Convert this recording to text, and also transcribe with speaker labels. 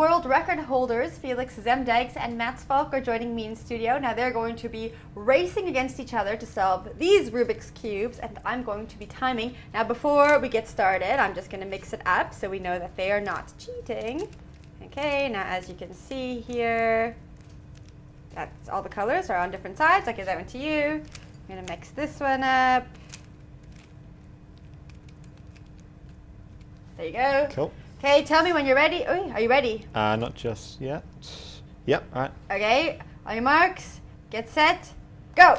Speaker 1: world record holders, Felix Zemdijks and Mats Falk, are joining me in studio. Now they're going to be racing against each other to solve these Rubik's Cubes, and I'm going to be timing. Now before we get started, I'm just going to mix it up so we know that they are not cheating. Okay, now as you can see here, that's all the colors are on different sides. I'll give that one to you. I'm going to mix this one up. There you go.
Speaker 2: Cool.
Speaker 1: Okay, tell me when you're ready. Oh, are you ready?
Speaker 2: Not just yet. Yep, all right.
Speaker 1: Okay, on your marks, get set, go.